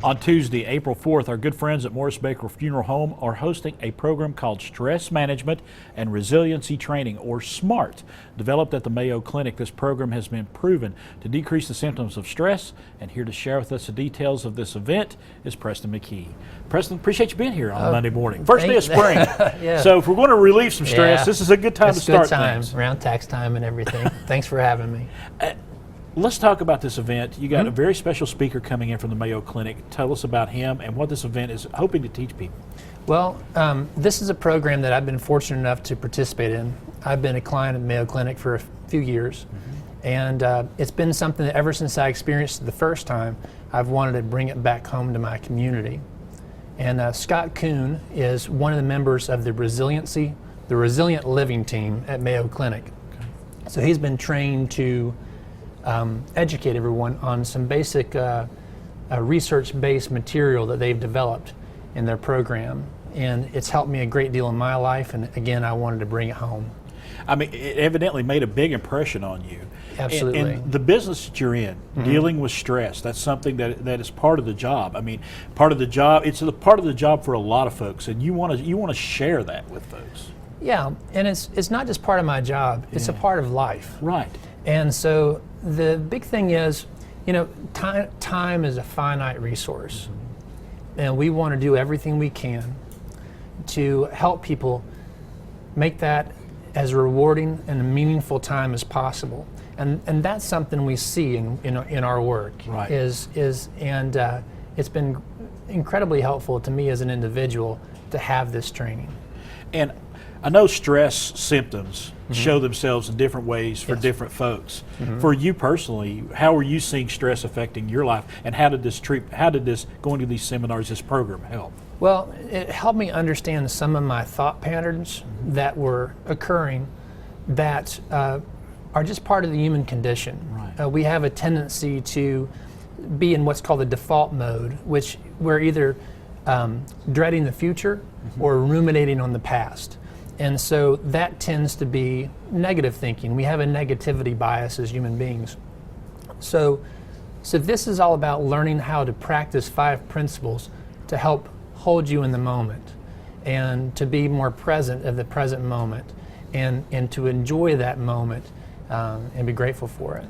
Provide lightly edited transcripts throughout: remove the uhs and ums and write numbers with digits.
On Tuesday, April 4th, our good friends at Morris Baker Funeral Home are hosting a program called Stress Management and Resiliency Training, or SMART. Developed at the Mayo Clinic, this program has been proven to decrease the symptoms of stress. And here to share with us the details of this event is Preston McKee. Preston, appreciate you being here on Monday morning. First day of spring. Yeah. So if we're going to relieve some stress, this is a good time to start It's a good time, things. around tax time and everything. Thanks for having me. Let's talk about this event. You got a very special speaker coming in from the Mayo Clinic. Tell us about him and what this event is hoping to teach people. Well, this is a program that I've been fortunate enough to participate in. I've been a client at Mayo Clinic for a few years, and it's been something that ever since I experienced it the first time, I've wanted to bring it back home to my community. And Scott Kuhn is one of the members of the Resilient Living team at Mayo Clinic. Okay. So he's been trained to educate everyone on some basic research-based material that they've developed in their program, and it's helped me a great deal in my life, and again, I wanted to bring it home. I mean, it evidently made a big impression on you. Absolutely. And the business that you're in, dealing with stress, that's something that is part of the job. I mean, part of the job, it's a part of the job for a lot of folks, and you want to share that with folks. Yeah, and it's not just part of my job, it's a part of life. Right. And so the big thing is, you know, time is a finite resource. And we want to do everything we can to help people make that as rewarding and a meaningful time as possible. And that's something we see in our work. Right. It's been incredibly helpful to me as an individual to have this training. And I know stress symptoms show themselves in different ways for different folks. For you personally, how are you seeing stress affecting your life, and how did this going to these seminars, this program help? Well, it helped me understand some of my thought patterns that were occurring that are just part of the human condition. Right. We have a tendency to be in what's called the default mode, which we're either dreading the future or ruminating on the past. And so that tends to be negative thinking. We have a negativity bias as human beings. So this is all about learning how to practice 5 principles to help hold you in the moment and to be more present of the present moment and to enjoy that moment and be grateful for it.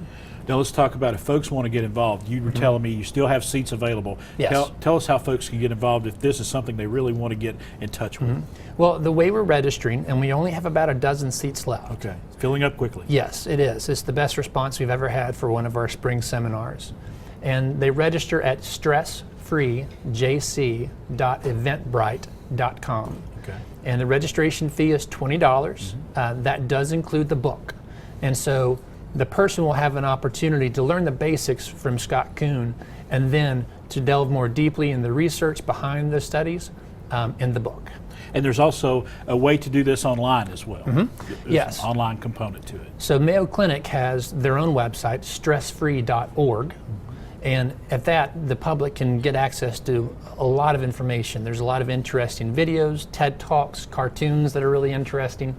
Now let's talk about if folks want to get involved. You were telling me you still have seats available. Yes. Tell us how folks can get involved if this is something they really want to get in touch with. Well, the way we're registering, and we only have about a dozen seats left. Okay, filling up quickly. Yes, it is. It's the best response we've ever had for one of our spring seminars. And they register at stressfreejc.eventbrite.com. Okay. And the registration fee is $20. That does include the book. And so the person will have an opportunity to learn the basics from Scott Kuhn and then to delve more deeply in the research behind the studies in the book. And there's also a way to do this online as well. There's Yes. an online component to it. So Mayo Clinic has their own website, stressfree.org. And at that, the public can get access to a lot of information. There's a lot of interesting videos, TED Talks, cartoons that are really interesting.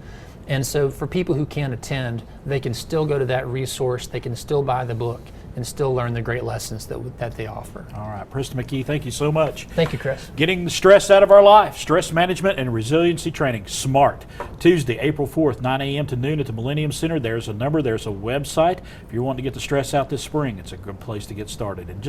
And so for people who can't attend, they can still go to that resource, they can still buy the book, and still learn the great lessons that they offer. All right, Preston McKee, thank you so much. Thank you, Chris. Getting the stress out of our life, Stress Management and Resiliency Training, SMART. Tuesday, April 4th, 9 a.m. to noon at the Millennium Center. There's a number, there's a website. If you're wanting to get the stress out this spring, it's a good place to get started. And just